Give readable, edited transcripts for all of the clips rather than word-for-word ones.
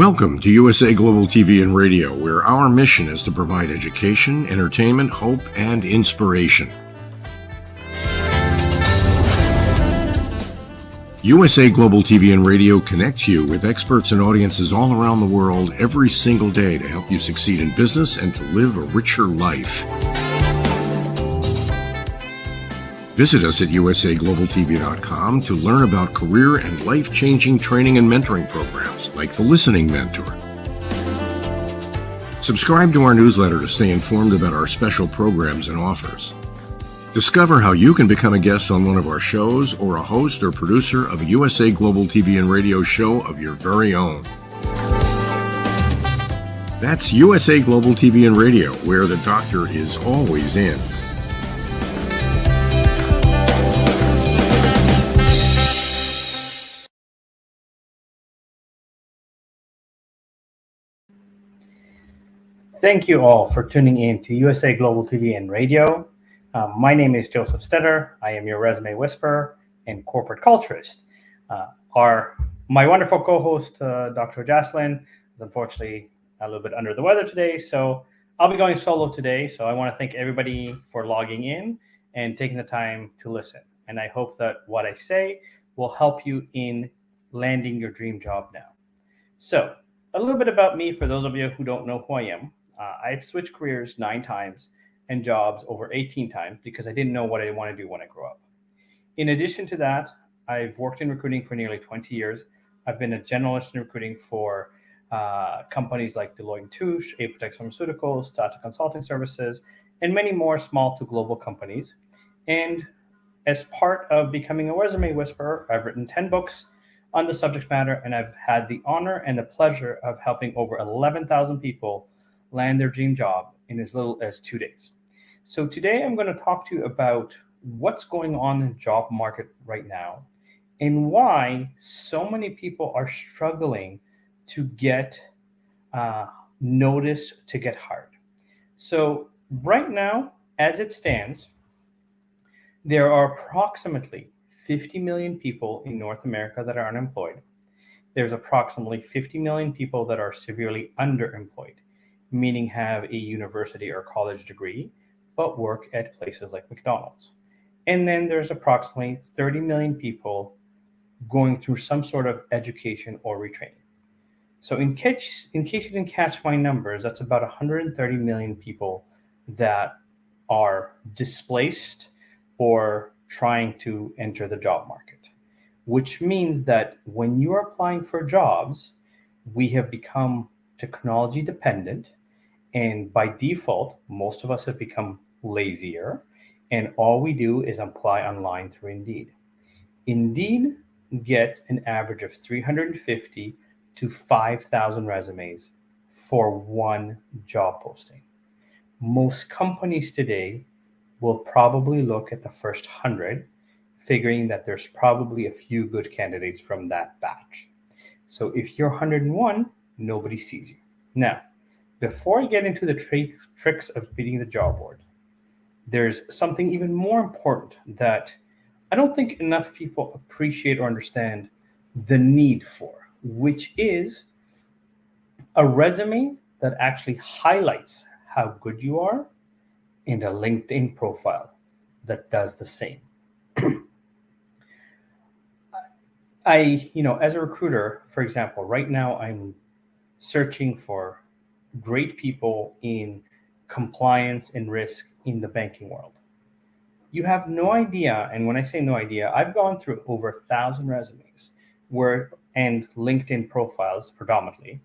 Welcome to USA Global TV and Radio, where our mission is to provide education, entertainment, hope, and inspiration. USA Global TV and Radio connects you with experts and audiences all around the world every single day to help you succeed in business and to live a richer life. Visit us at usaglobaltv.com to learn about career and life-changing training and mentoring programs like the Listening Mentor. Subscribe to our newsletter to stay informed about our special programs and offers. Discover how you can become a guest on one of our shows or a host or producer of a USA Global TV and Radio show of your very own. That's USA Global TV and Radio, where the doctor is always in. Thank you all for tuning in to USA Global TV and Radio. My name is Josef Stetter. I am your resume whisperer and corporate culturist. My wonderful co-host, Dr. Jacalyn, is unfortunately a little bit under the weather today, so I'll be going solo today. So I want to thank everybody for logging in and taking the time to listen. And I hope that what I say will help you in landing your dream job now. So a little bit about me for those of you who don't know who I am. I've switched careers 9 times and jobs over 18 times because I didn't know what I want to do when I grew up. In addition to that, I've worked in recruiting for nearly 20 years. I've been a generalist in recruiting for companies like Deloitte & Touche, Apotex Pharmaceuticals, Tata Consulting Services, and many more small to global companies. And as part of becoming a resume whisperer, I've written 10 books on the subject matter, and I've had the honor and the pleasure of helping over 11,000 people land their dream job in as little as 2 days. So today I'm going to talk to you about what's going on in the job market right now and why so many people are struggling to get noticed to get hired. So right now, as it stands, there are approximately 50 million people in North America that are unemployed. There's approximately 50 million people that are severely underemployed, meaning have a university or college degree, but work at places like McDonald's. And then there's approximately 30 million people going through some sort of education or retraining. So in case you didn't catch my numbers, that's about 130 million people that are displaced or trying to enter the job market, which means that when you are applying for jobs, we have become technology dependent. And by default, most of us have become lazier, and all we do is apply online through Indeed. Indeed gets an average of 350 to 5,000 resumes for one job posting. Most companies today will probably look at the first 100, figuring that there's probably a few good candidates from that batch. So if you're 101, nobody sees you. Now, before I get into the tricks of beating the job board, there's something even more important that I don't think enough people appreciate or understand the need for, which is a resume that actually highlights how good you are and a LinkedIn profile that does the same. As a recruiter, for example, right now I'm searching for great people in compliance and risk in the banking world. You have no idea, and when I say no idea, I've gone through over 1,000 resumes and LinkedIn profiles predominantly,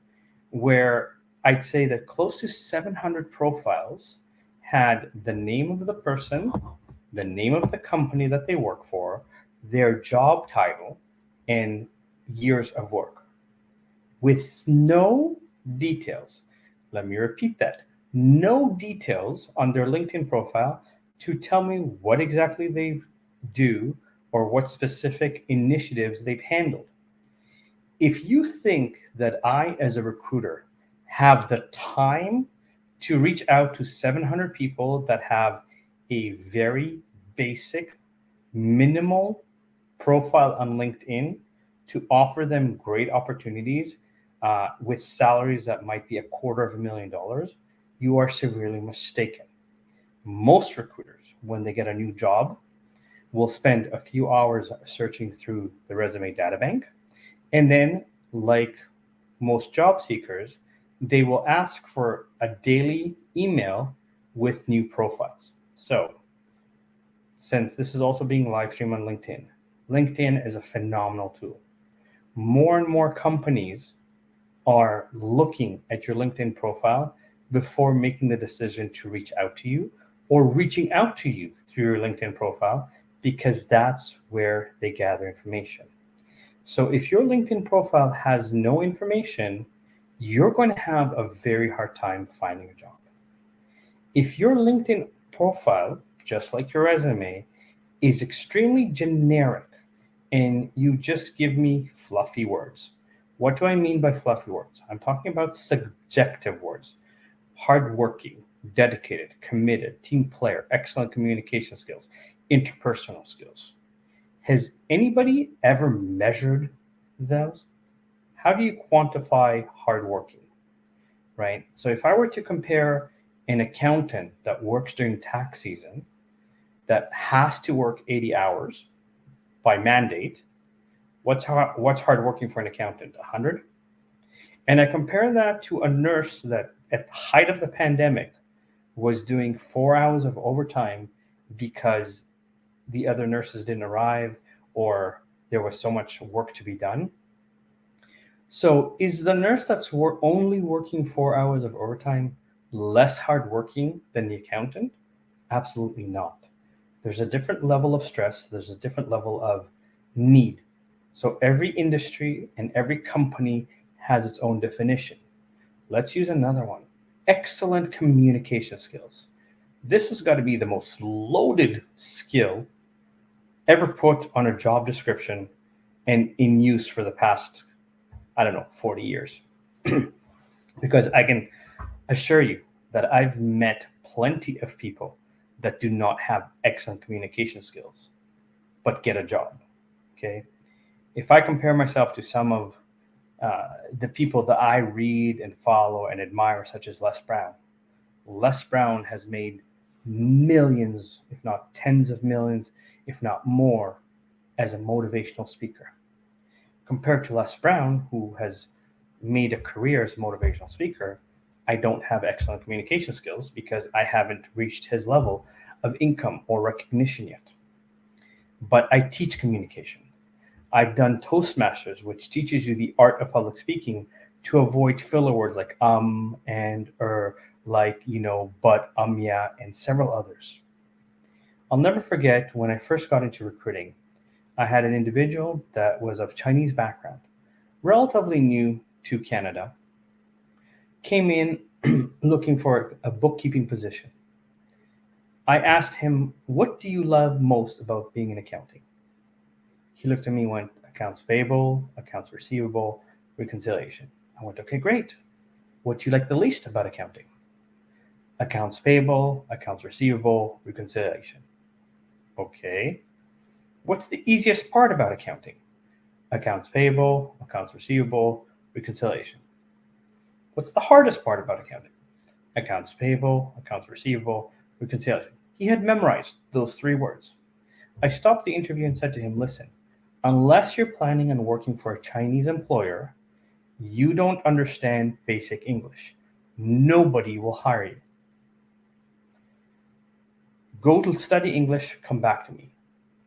where I'd say that close to 700 profiles had the name of the person, the name of the company that they work for, their job title, and years of work, with no details. Let me repeat that. No details on their LinkedIn profile to tell me what exactly they do or what specific initiatives they've handled. If you think that I, as a recruiter, have the time to reach out to 700 people that have a very basic, minimal profile on LinkedIn to offer them great opportunities, with salaries that might be $250,000, you are severely mistaken. Most recruiters, when they get a new job, will spend a few hours searching through the resume data bank. And then, like most job seekers, they will ask for a daily email with new profiles. So, since this is also being live streamed on LinkedIn, LinkedIn is a phenomenal tool. More and more companies are looking at your LinkedIn profile before making the decision to reach out to you or reaching out to you through your LinkedIn profile, because that's where they gather information. So if your LinkedIn profile has no information, you're going to have a very hard time finding a job. If your LinkedIn profile, just like your resume, is extremely generic and you just give me fluffy words. What do I mean by fluffy words? I'm talking about subjective words. Hardworking, dedicated, committed, team player, excellent communication skills, interpersonal skills. Has anybody ever measured those? How do you quantify hardworking, right? So if I were to compare an accountant that works during tax season, that has to work 80 hours by mandate, what's hardworking for an accountant? 100? And I compare that to a nurse that at the height of the pandemic was doing 4 hours of overtime because the other nurses didn't arrive or there was so much work to be done. So is the nurse that's only working 4 hours of overtime less hardworking than the accountant? Absolutely not. There's a different level of stress. There's a different level of need. So every industry and every company has its own definition. Let's use another one. Excellent communication skills. This has got to be the most loaded skill ever put on a job description and in use for the past, 40 years. Because I can assure you that I've met plenty of people that do not have excellent communication skills, but get a job. Okay. If I compare myself to some of the people that I read and follow and admire, such as Les Brown has made millions, if not tens of millions, if not more, as a motivational speaker. Compared to Les Brown, who has made a career as a motivational speaker, I don't have excellent communication skills because I haven't reached his level of income or recognition yet. But I teach communication. I've done Toastmasters, which teaches you the art of public speaking to avoid filler words like and like, but, yeah, and several others. I'll never forget when I first got into recruiting, I had an individual that was of Chinese background, relatively new to Canada, came in looking for a bookkeeping position. I asked him, what do you love most about being in accounting? He looked at me and went, accounts payable, accounts receivable, reconciliation. I went, okay, great. What do you like the least about accounting? Accounts payable, accounts receivable, reconciliation. Okay. What's the easiest part about accounting? Accounts payable, accounts receivable, reconciliation. What's the hardest part about accounting? Accounts payable, accounts receivable, reconciliation. He had memorized those 3 words. I stopped the interview and said to him, listen, unless you're planning on working for a Chinese employer, you don't understand basic English. Nobody will hire you. Go to study English, come back to me.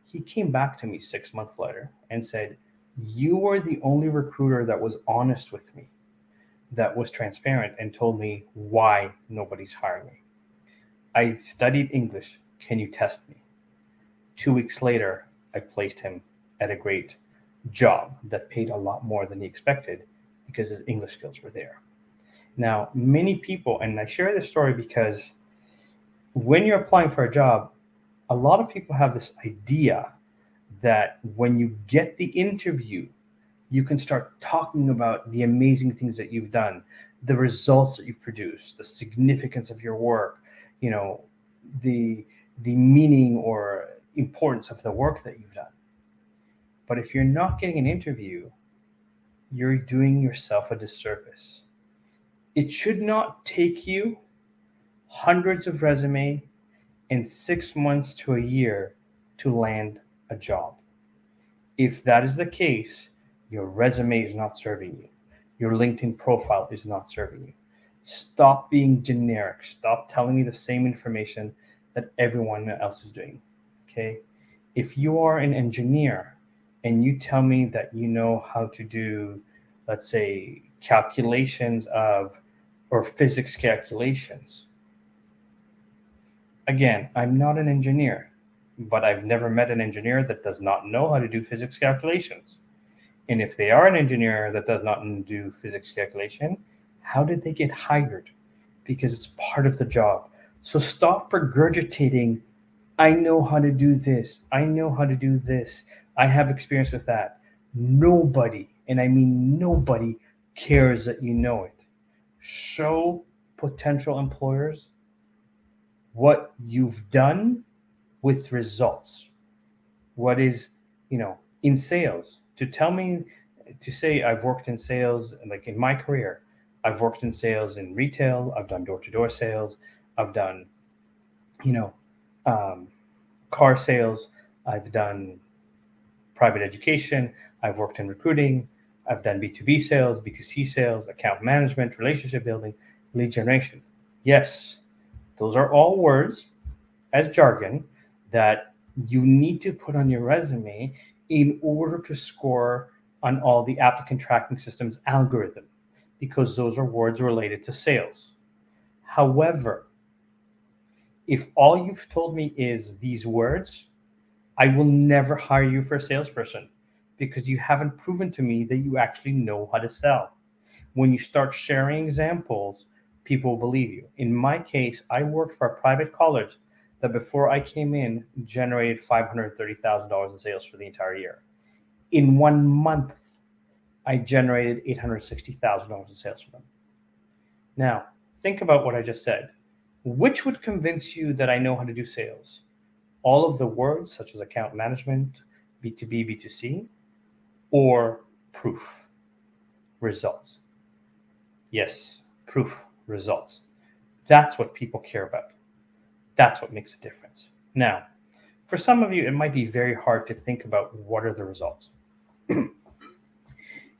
He came back to me 6 months later and said, you were the only recruiter that was honest with me, that was transparent and told me why nobody's hiring me. I studied English. Can you test me? 2 weeks later, I placed him at a great job that paid a lot more than he expected because his English skills were there. Now, many people, and I share this story because when you're applying for a job, a lot of people have this idea that when you get the interview, you can start talking about the amazing things that you've done, the results that you've produced, the significance of your work, the meaning or importance of the work that you've done. But if you're not getting an interview, you're doing yourself a disservice. It should not take you hundreds of resumes in 6 months to a year to land a job. If that is the case, your resume is not serving you. Your LinkedIn profile is not serving you. Stop being generic. Stop telling me the same information that everyone else is doing. Okay? If you are an engineer and you tell me that you know how to do, let's say, calculations of, or physics calculations, again, I'm not an engineer, but I've never met an engineer that does not know how to do physics calculations. And if they are an engineer that does not do physics calculation, how did they get hired? Because it's part of the job. So stop regurgitating, I know how to do this. I know how to do this. I have experience with that. Nobody, and I mean nobody, cares that you know it. Show potential employers what you've done with results. What is, in sales. To tell me, to say I've worked in sales, like in my career, I've worked in sales in retail, I've done door-to-door sales, I've done, car sales, I've done private education, I've worked in recruiting, I've done B2B sales, B2C sales, account management, relationship building, lead generation. Yes, those are all words as jargon that you need to put on your resume in order to score on all the applicant tracking systems algorithm, because those are words related to sales. However, if all you've told me is these words, I will never hire you for a salesperson because you haven't proven to me that you actually know how to sell. When you start sharing examples, people believe you. In my case, I worked for a private college that before I came in generated $530,000 in sales for the entire year. In 1 month, I generated $860,000 in sales for them. Now, think about what I just said. Which would convince you that I know how to do sales? All of the words, such as account management, B2B, B2C, or proof, results? Yes, proof, results. That's what people care about. That's what makes a difference. Now, for some of you, it might be very hard to think about what are the results.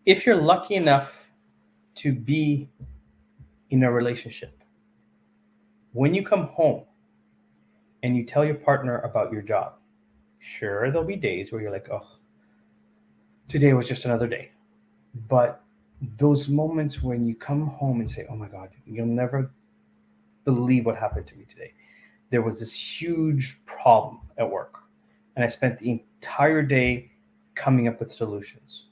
If you're lucky enough to be in a relationship, when you come home and you tell your partner about your job, sure, there'll be days where you're like, oh, today was just another day. But those moments when you come home and say, oh my God, you'll never believe what happened to me today. There was this huge problem at work, and I spent the entire day coming up with solutions.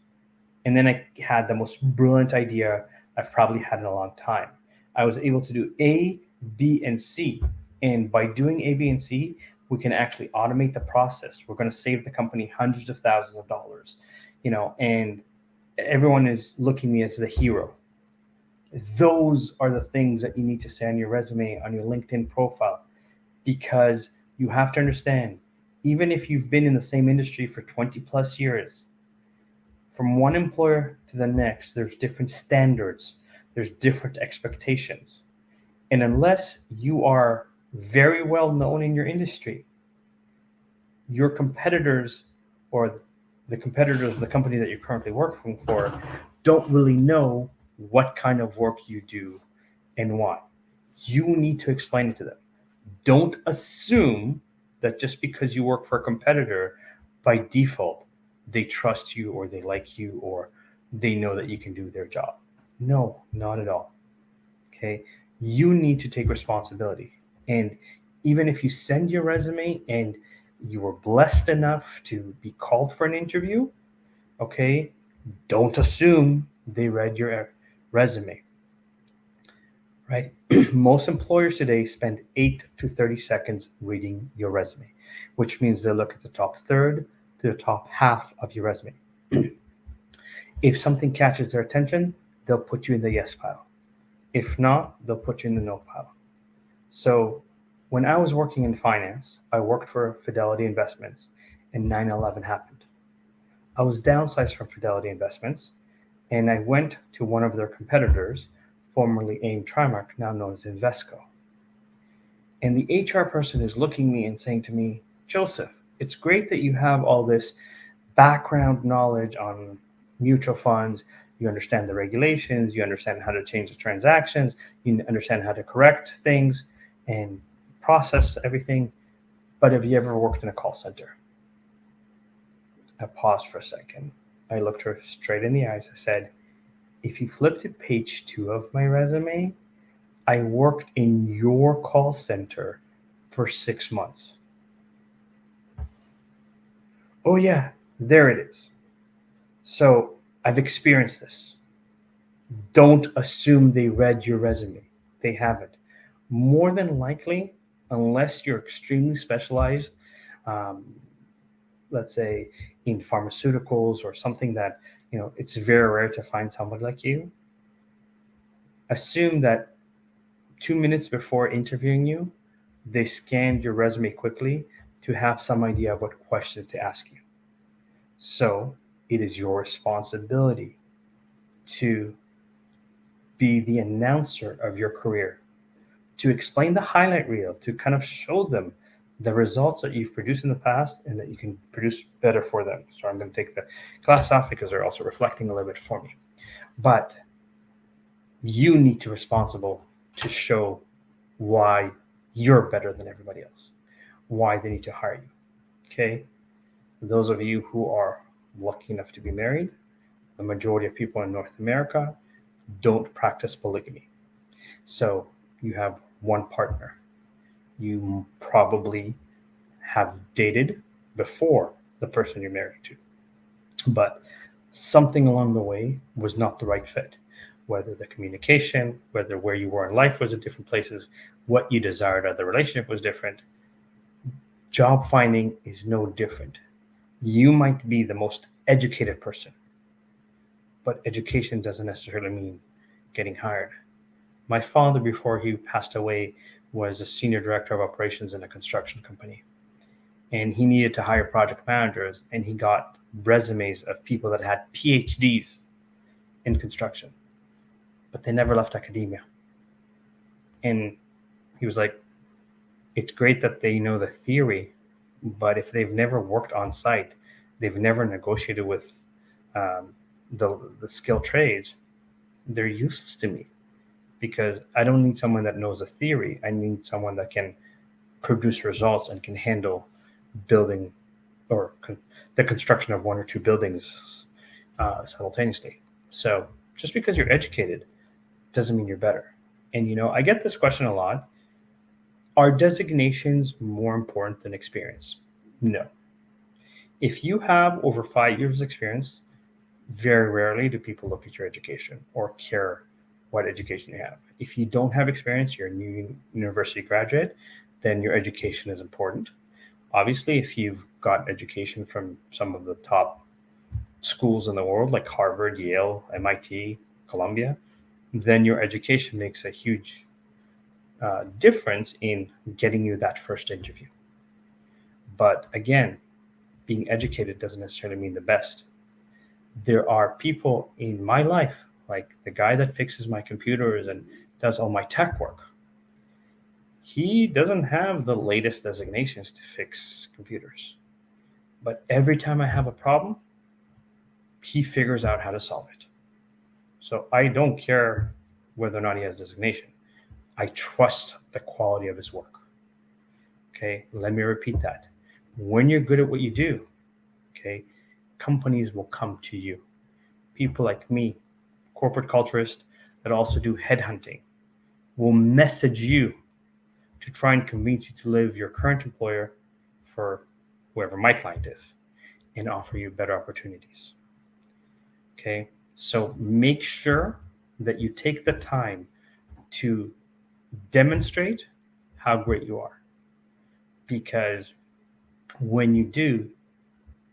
And then I had the most brilliant idea I've probably had in a long time. I was able to do A, B, and C. And by doing A, B, and C, we can actually automate the process. We're going to save the company hundreds of thousands of dollars, and everyone is looking at me as the hero. Those are the things that you need to say on your resume, on your LinkedIn profile, because you have to understand, even if you've been in the same industry for 20 plus years, from one employer to the next, there's different standards, there's different expectations. And unless you are very well known in your industry, your competitors or the competitors of the company that you're currently working for don't really know what kind of work you do and why. You need to explain it to them. Don't assume that just because you work for a competitor, by default, they trust you or they like you or they know that you can do their job. No, not at all. Okay? You need to take responsibility. And even if you send your resume and you were blessed enough to be called for an interview, okay, don't assume they read your resume, right? Most employers today spend 8 to 30 seconds reading your resume, which means they look at the top third to the top half of your resume. If something catches their attention, they'll put you in the yes pile. If not, they'll put you in the no pile. So when I was working in finance, I worked for Fidelity Investments and 9/11 happened. I was downsized from Fidelity Investments And I went to one of their competitors, formerly AIM Trimark, now known as Invesco. And the HR person is looking at me and saying to me, Joseph, it's great that you have all this background knowledge on mutual funds. You understand the regulations, you understand how to change the transactions, you understand how to correct things and process everything. But have you ever worked in a call center? I paused for a second. I looked her straight in the eyes. I said, if you flip to page 2 of my resume, I worked in your call center for 6 months. Oh, yeah, there it is. So I've experienced this. Don't assume they read your resume. They haven't. More than likely, unless you're extremely specialized, um, let's say in pharmaceuticals or something that, it's very rare to find somebody like you, assume that 2 minutes before interviewing you, they scanned your resume quickly to have some idea of what questions to ask you. So it is your responsibility to be the announcer of your career, to explain the highlight reel, to kind of show them the results that you've produced in the past and that you can produce better for them. So I'm going to take the glass off because they're also reflecting a little bit for me. But you need to be responsible to show why you're better than everybody else, why they need to hire you. Okay? Those of you who are lucky enough to be married, the majority of people in North America don't practice polygamy. So you have one partner. You probably have dated before the person you're married to, but something along the way was not the right fit. Whether the communication, whether where you were in life was at different places, what you desired out of the relationship was different. Job finding is no different. You might be the most educated person, but education doesn't necessarily mean getting hired. My father, before he passed away, was a senior director of operations in a construction company. And he needed to hire project managers, and he got resumes of people that had PhDs in construction, but they never left academia. And he was like, it's great that they know the theory, but if they've never worked on site, they've never negotiated with the skilled trades, they're useless to me, because I don't need someone that knows the theory. I need someone that can produce results and can handle building or the construction of 1 or 2 buildings simultaneously. So just because you're educated doesn't mean you're better. And I get this question a lot. Are designations more important than experience? No. If you have over 5 years of experience, very rarely do people look at your education or care what education you have. If you don't have experience, you're a new university graduate, then your education is important. Obviously, if you've got education from some of the top schools in the world, like Harvard, Yale, MIT, Columbia, then your education makes a huge difference in getting you that first interview. But again, being educated doesn't necessarily mean the best. There are people in my life, like the guy that fixes my computers and does all my tech work. He doesn't have the latest designations to fix computers. But every time I have a problem, he figures out how to solve it. So I don't care whether or not he has designation. I trust the quality of his work. Okay, let me repeat that. When you're good at what you do, okay, companies will come to you. People like me, corporate culturists that also do headhunting, will message you to try and convince you to leave your current employer for whoever my client is and offer you better opportunities. Okay, so make sure that you take the time to demonstrate how great you are, because when you do,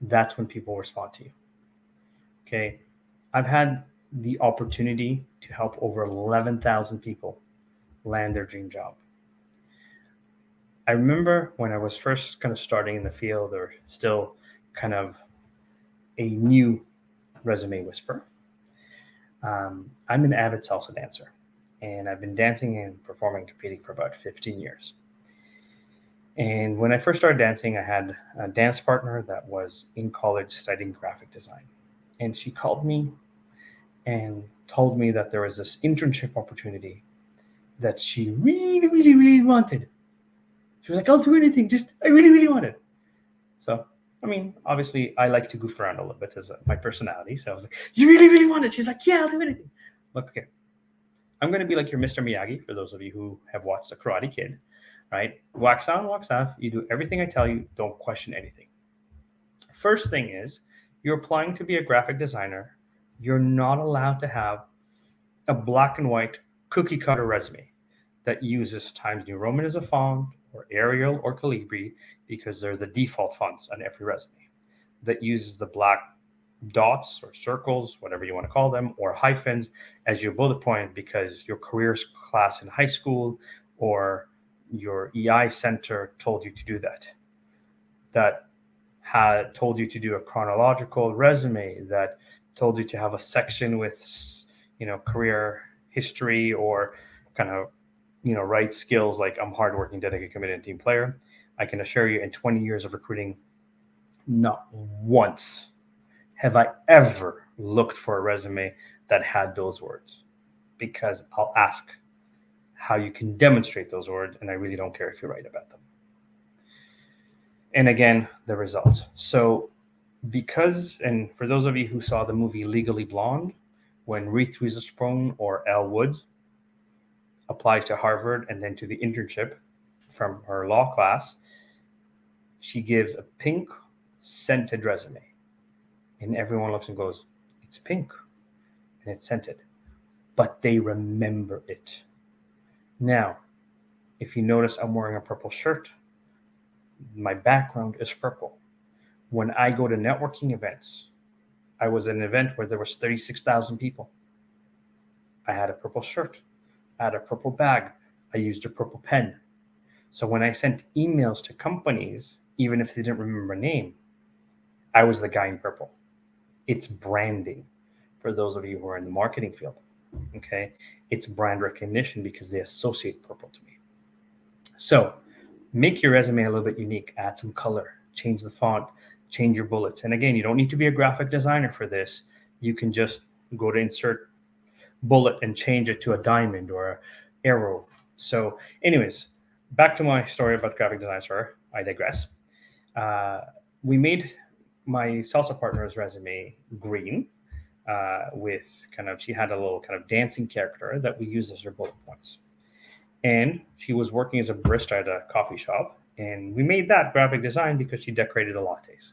that's when people respond to you. Okay, I've had the opportunity to help over 11,000 people land their dream job. I remember when I was first kind of starting in the field, or still kind of a new resume whisperer, I'm an avid salsa dancer, and I've been dancing and performing and competing for about 15 years. And when I first started dancing, I had a dance partner that was in college studying graphic design. And she called me and told me that there was this internship opportunity that she really, really, really wanted. She was like, I'll do anything, just I really, really want it. So, I mean, obviously, I like to goof around a little bit as my personality. So I was like, you really, really want it? She's like, yeah, I'll do anything. Look, okay, I'm going to be like your Mr. Miyagi for those of you who have watched The Karate Kid, right? Wax on, wax off. You do everything I tell you. Don't question anything. First thing is, you're applying to be a graphic designer. You're not allowed to have a black and white cookie cutter resume that uses Times New Roman as a font or Arial or Calibri because they're the default fonts on every resume. That uses the black dots or circles, whatever you want to call them, or hyphens as your bullet point because your careers class in high school or your EI center told you to do that. That had told you to do a chronological resume, that told you to have a section with career history or kind of right skills like I'm hardworking, dedicated, committed, and team player. I can assure you in 20 years of recruiting, not once have I ever looked for a resume that had those words, because I'll ask how you can demonstrate those words, and I really don't care if you're right about them. And again, the results. So because, and for those of you who saw the movie Legally Blonde, when Reese Witherspoon or Elle Woods applies to Harvard and then to the internship from her law class, she gives a pink scented resume. And everyone looks and goes, it's pink and it's scented. But they remember it. Now, if you notice, I'm wearing a purple shirt. My background is purple. When I go to networking events, I was at an event where there was 36,000 people. I had a purple shirt. I had a purple bag. I used a purple pen. So when I sent emails to companies, even if they didn't remember my name, I was the guy in purple. It's branding for those of you who are in the marketing field. Okay. It's brand recognition because they associate purple to me. So make your resume a little bit unique, add some color, change the font, change your bullets. And again, you don't need to be a graphic designer for this. You can just go to insert bullet and change it to a diamond or an arrow. So anyways, back to my story about graphic design. Sorry, I digress. We made my salsa partner's resume green with she had a little kind of dancing character that we used as her bullet points. And she was working as a barista at a coffee shop. And we made that graphic design because she decorated the lattes.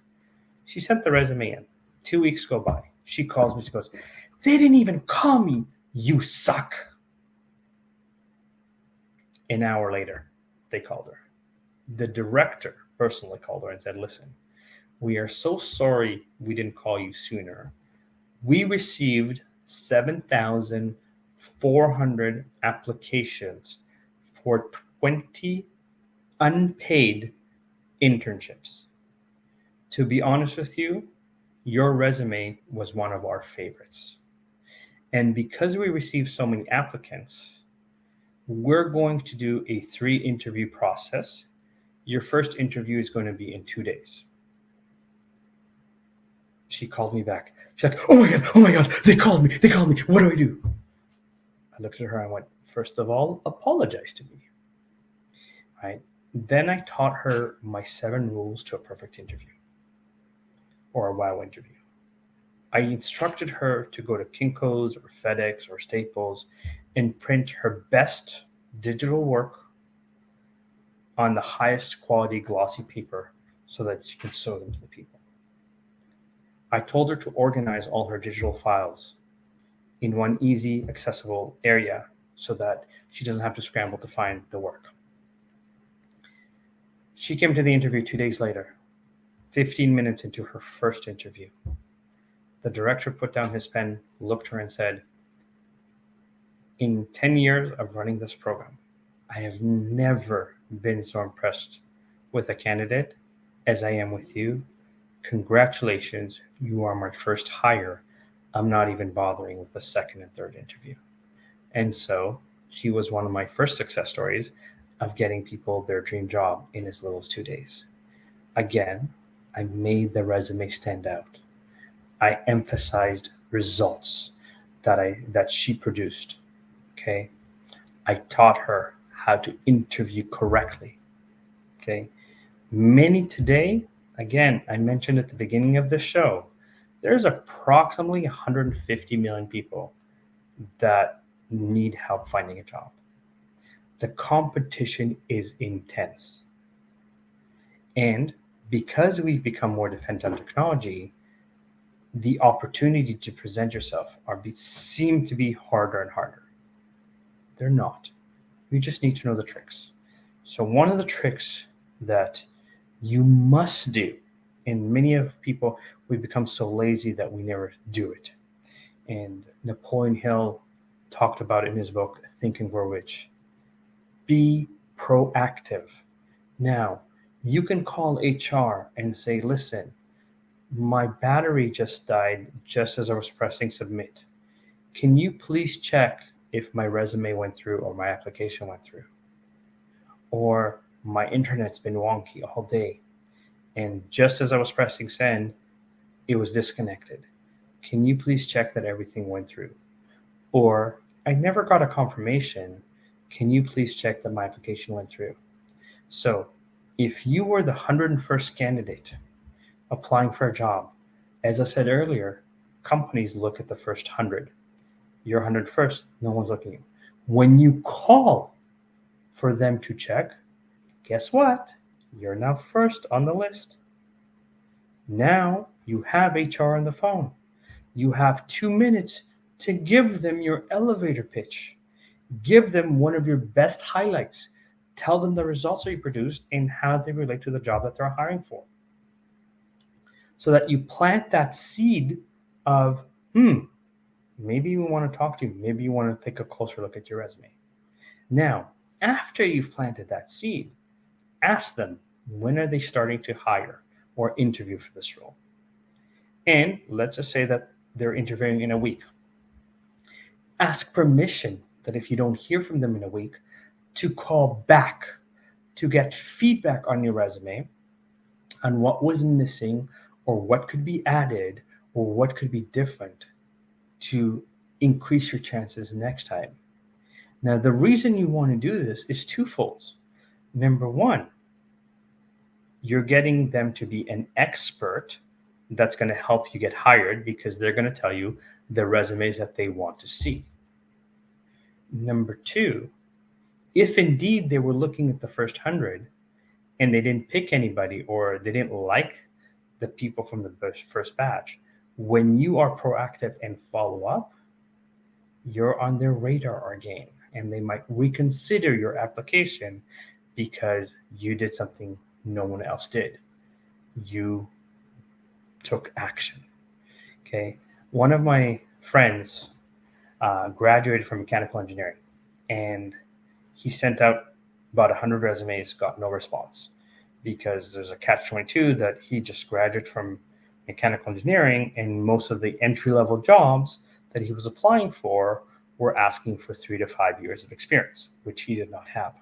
She sent the resume in. 2 weeks go by. She calls me. She goes, they didn't even call me. You suck. An hour later, they called her. The director personally called her and said, listen, we are so sorry we didn't call you sooner. We received 7,400 applications for 20 unpaid internships. To be honest with you, your resume was one of our favorites. And because we received so many applicants, we're going to do a 3-interview process. Your first interview is going to be in 2 days. She called me back. She's like, oh my God, they called me. What do I do? I looked at her and went, first of all, apologize to me. Right? Then I taught her my 7 rules to a perfect interview or a wow interview. I instructed her to go to Kinko's or FedEx or Staples and print her best digital work on the highest quality glossy paper so that she can show them to the people. I told her to organize all her digital files in one easy, accessible area so that she doesn't have to scramble to find the work. She came to the interview 2 days later, 15 minutes into her first interview. The director put down his pen, looked at her and said, in 10 years of running this program, I have never been so impressed with a candidate as I am with you. Congratulations, you are my first hire. I'm not even bothering with the second and third interview. And so she was one of my first success stories of getting people their dream job in as little as 2 days. Again, I made the resume stand out. I emphasized results that she produced. Okay. I taught her how to interview correctly. Okay. Many today, again, I mentioned at the beginning of this show, there's approximately 150 million people that need help finding a job. The competition is intense. And because we've become more dependent on technology, the opportunity to present yourself seem to be harder and harder. They're not. You just need to know the tricks. So one of the tricks that you must do, and many of people, we become so lazy that we never do it. And Napoleon Hill talked about it in his book, Think and Grow Rich. Be proactive. Now, you can call HR and say, listen, my battery just died just as I was pressing submit. Can you please check if my resume went through or my application went through? Or my internet's been wonky all day. And just as I was pressing send, it was disconnected. Can you please check that everything went through? Or I never got a confirmation. Can you please check that my application went through? So if you were the 101st candidate applying for a job, as I said earlier, companies look at the first 100. You're 101st, no one's looking at you. When you call for them to check, guess what? You're now first on the list. Now you have HR on the phone. You have 2 minutes to give them your elevator pitch. Give them one of your best highlights. Tell them the results that you produced and how they relate to the job that they're hiring for. So that you plant that seed of, maybe you want to talk to you. Maybe you want to take a closer look at your resume. Now, after you've planted that seed, ask them, when are they starting to hire or interview for this role? And let's just say that they're interviewing in a week. Ask permission that if you don't hear from them in a week, to call back to get feedback on your resume on what was missing or what could be added or what could be different to increase your chances next time. Now, the reason you want to do this is twofold. Number one, you're getting them to be an expert that's going to help you get hired because they're going to tell you the resumes that they want to see. Number two, if indeed they were looking at the first 100 and they didn't pick anybody or they didn't like the people from the first batch, when you are proactive and follow up, you're on their radar again, and they might reconsider your application because you did something no one else did. You took action. Okay. One of my friends graduated from mechanical engineering, and he sent out about 100 resumes, got no response because there's a catch-22 that he just graduated from mechanical engineering, and most of the entry-level jobs that he was applying for were asking for 3 to 5 years of experience, which he did not have.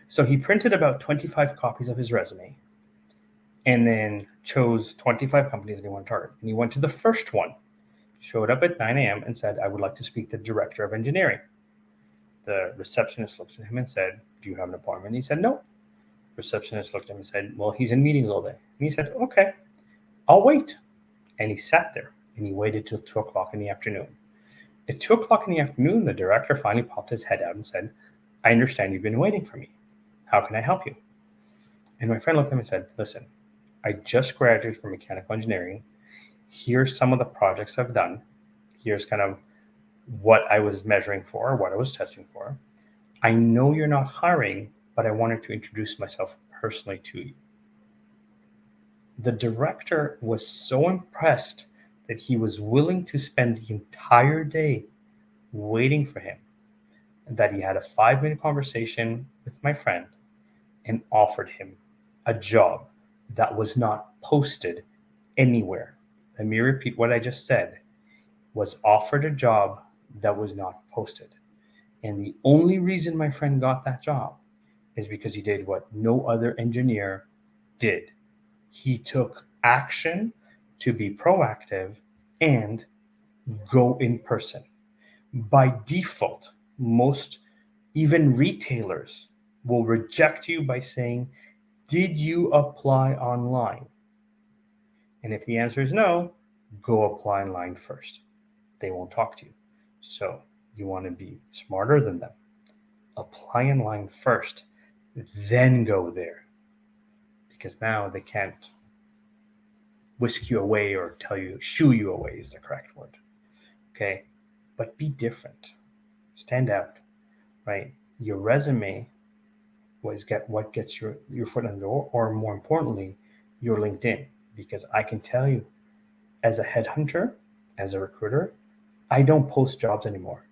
So he printed about 25 copies of his resume and then chose 25 companies that he wanted to target. And he went to the first one, showed up at 9 a.m. and said, I would like to speak to the director of engineering. The receptionist looked at him and said, do you have an appointment? And he said, no. Receptionist looked at him and said, well, he's in meetings all day. And he said, okay, I'll wait. And he sat there and he waited till 2 o'clock in the afternoon. At 2 o'clock in the afternoon, the director finally popped his head out and said, I understand you've been waiting for me. How can I help you? And my friend looked at him and said, listen, I just graduated from mechanical engineering. Here's some of the projects I've done. Here's kind of what I was measuring for, what I was testing for. I know you're not hiring, but I wanted to introduce myself personally to you. The director was so impressed that he was willing to spend the entire day waiting for him, that he had a 5-minute conversation with my friend and offered him a job that was not posted anywhere. Let me repeat what I just said. was offered a job that was not posted. And the only reason my friend got that job is because he did what no other engineer did. He took action to be proactive and go in person. By default, most, even retailers, will reject you by saying, "Did you apply online?" And if the answer is no, go apply online first. They won't talk to you. So you want to be smarter than them. Apply online first, then go there. Because now they can't whisk you away or tell you, shoo you away is the correct word. Okay? But be different. Stand out, right? Your resume was what gets your foot in the door, or more importantly, your LinkedIn. Because I can tell you, as a headhunter, as a recruiter, I don't post jobs anymore.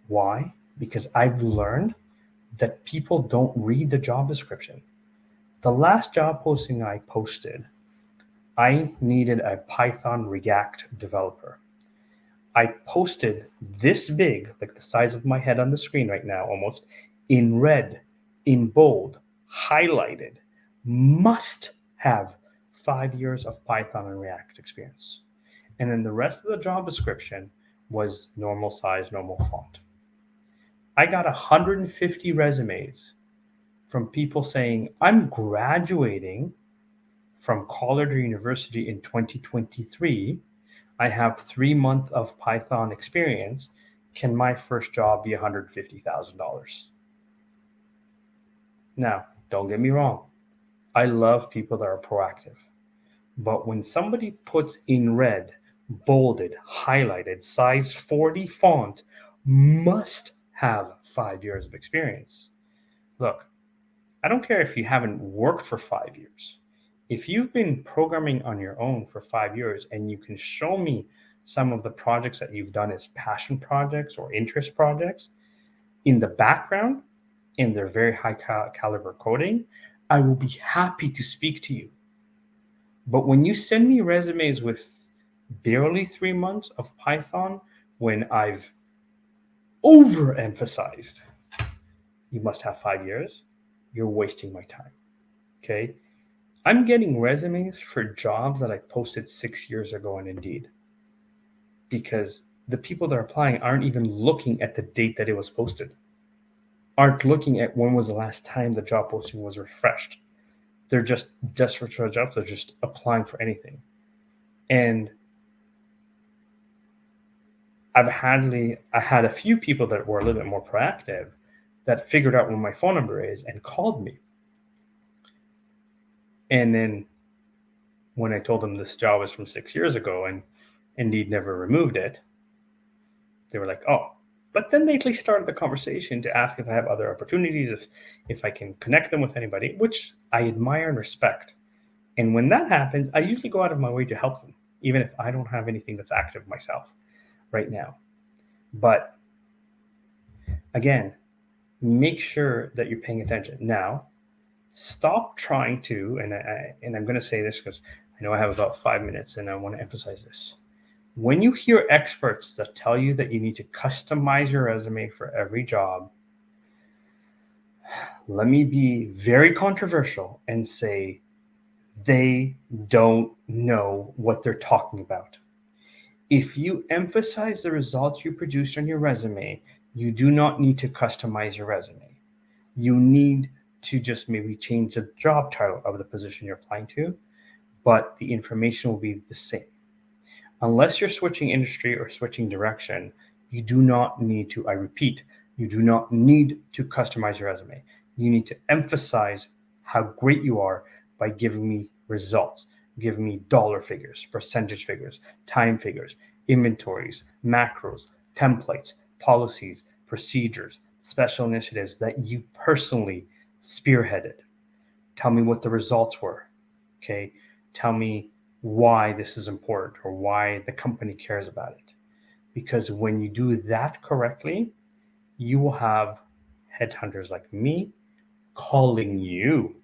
Why? Because I've learned that people don't read the job description. The last job posting I posted, I needed a Python React developer. I posted this big, like the size of my head on the screen right now, almost, in red, in bold, highlighted, must have 5 years of Python and React experience. And then the rest of the job description was normal size, normal font. I got 150 resumes from people saying, "I'm graduating from college or university in 2023. I have 3 months of Python experience. Can my first job be $150,000?" Now, don't get me wrong. I love people that are proactive. But when somebody puts in red, bolded, highlighted, size 40 font, must have 5 years of experience. Look, I don't care if you haven't worked for 5 years. If you've been programming on your own for 5 years and you can show me some of the projects that you've done as passion projects or interest projects in the background, in their very high caliber coding, I will be happy to speak to you. But when you send me resumes with barely 3 months of Python, when I've overemphasized, you must have 5 years, you're wasting my time. Okay? I'm getting resumes for jobs that I posted 6 years ago on Indeed, because the people that are applying aren't even looking at the date that it was posted, aren't looking at when was the last time the job posting was refreshed. They're just desperate for a job. They're just applying for anything. And I had a few people that were a little bit more proactive that figured out what my phone number is and called me. And then when I told them this job was from 6 years ago and Indeed never removed it, they were like, "Oh." But then they at least started the conversation to ask if I have other opportunities, if I can connect them with anybody, which I admire and respect. And when that happens, I usually go out of my way to help them, even if I don't have anything that's active myself right now. But again, make sure that you're paying attention. Now, stop trying to, and I'm going to say this because I know I have about 5 minutes and I want to emphasize this. When you hear experts that tell you that you need to customize your resume for every job, let me be very controversial and say they don't know what they're talking about. If you emphasize the results you produce on your resume, you do not need to customize your resume. You need to just maybe change the job title of the position you're applying to, but the information will be the same. Unless you're switching industry or switching direction, you do not need to, I repeat, you do not need to customize your resume. You need to emphasize how great you are by giving me results. Give me dollar figures, percentage figures, time figures, inventories, macros, templates, policies, procedures, special initiatives that you personally spearheaded. Tell me what the results were. Okay. Tell me why this is important or why the company cares about it. Because when you do that correctly, you will have headhunters like me calling you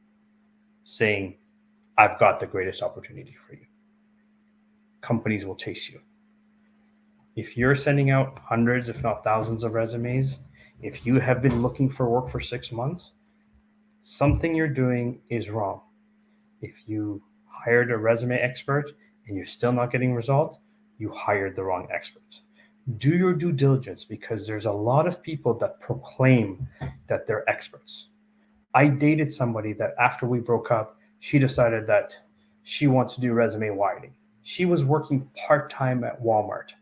saying, "I've got the greatest opportunity for you." Companies will chase you. If you're sending out hundreds, if not thousands of resumes, if you have been looking for work for 6 months, something you're doing is wrong. If you hired a resume expert and you're still not getting results, you hired the wrong expert. Do your due diligence, because there's a lot of people that proclaim that they're experts. I dated somebody that after we broke up, she decided that she wants to do resume writing. She was working part-time at Walmart.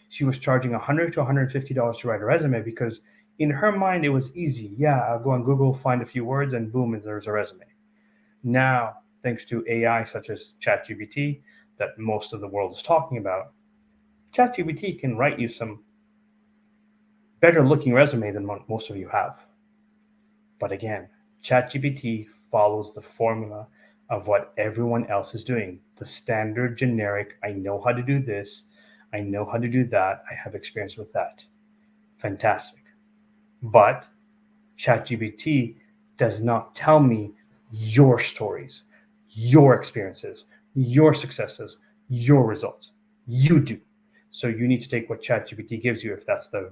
She was charging $100 to $150 to write a resume because in her mind it was easy. Yeah, I'll go on Google, find a few words, and boom, and there's a resume. Now, thanks to AI such as ChatGPT that most of the world is talking about, ChatGPT can write you some better looking resume than most of you have. But again, ChatGPT follows the formula of what everyone else is doing. The standard generic, I know how to do this, I know how to do that, I have experience with that. Fantastic. But ChatGPT does not tell me your stories, your experiences, your successes, your results. You do. So you need to take what ChatGPT gives you, if that's the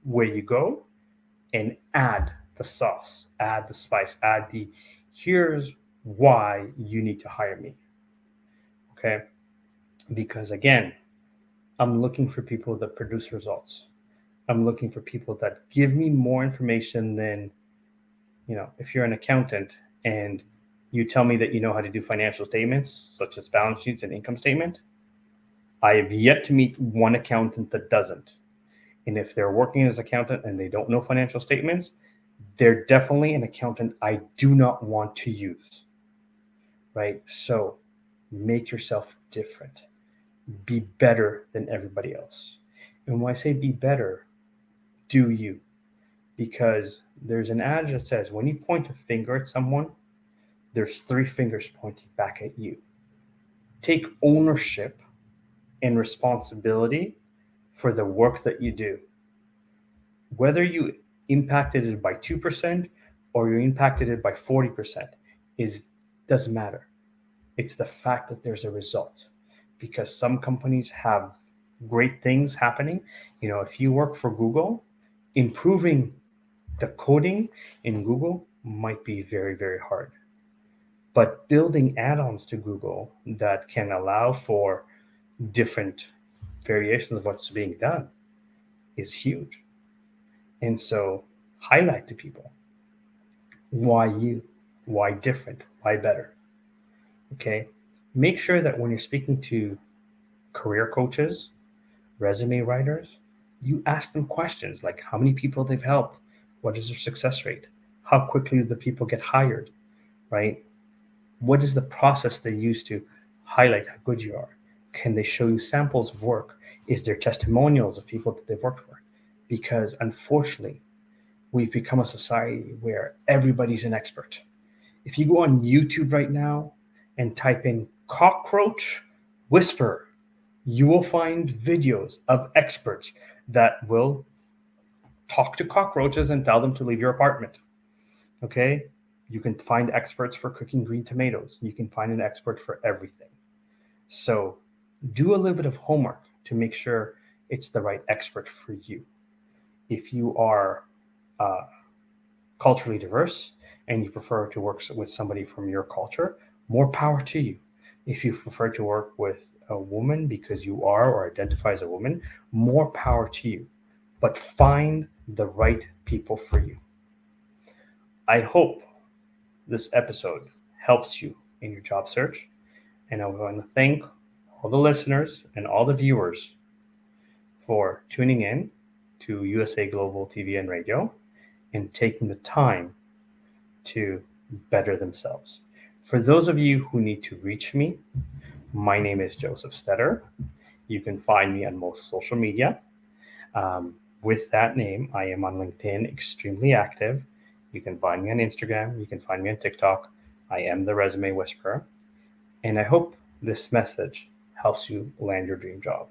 way you go, and add the sauce, add the spice, add the here's why you need to hire me. Okay? Because again, I'm looking for people that produce results. I'm looking for people that give me more information than, if you're an accountant and you tell me that you know how to do financial statements, such as balance sheets and income statement, I have yet to meet one accountant that doesn't. And if they're working as an accountant and they don't know financial statements, they're definitely an accountant I do not want to use, right? So make yourself different. Be better than everybody else. And when I say be better, do you. Because there's an adage that says when you point a finger at someone, there's 3 fingers pointing back at you. Take ownership and responsibility for the work that you do. Whether you impacted it by 2% or you impacted it by 40% doesn't matter. It's the fact that there's a result, because some companies have great things happening. If you work for Google, improving the coding in Google might be very, very hard. But building add-ons to Google that can allow for different variations of what's being done is huge. And so highlight to people why you, why different, why better. Okay. Make sure that when you're speaking to career coaches, resume writers, you ask them questions like how many people they've helped, what is their success rate, how quickly do the people get hired, right? What is the process they use to highlight how good you are? Can they show you samples of work? Is there testimonials of people that they've worked for? Because unfortunately, we've become a society where everybody's an expert. If you go on YouTube right now and type in cockroach whisperer, you will find videos of experts that will talk to cockroaches and tell them to leave your apartment. Okay? You can find experts for cooking green tomatoes. You can find an expert for everything. So do a little bit of homework to make sure it's the right expert for you. If you are culturally diverse and you prefer to work with somebody from your culture, more power to you. If you prefer to work with a woman because you are or identify as a woman, more power to you. But find the right people for you. I hope this episode helps you in your job search. And I want to thank all the listeners and all the viewers for tuning in to USA Global TV and Radio and taking the time to better themselves. For those of you who need to reach me, my name is Josef Stetter. You can find me on most social media. With that name, I am on LinkedIn, extremely active. You can find me on Instagram. You can find me on TikTok. I am the Resume Whisperer. And I hope this message helps you land your dream job.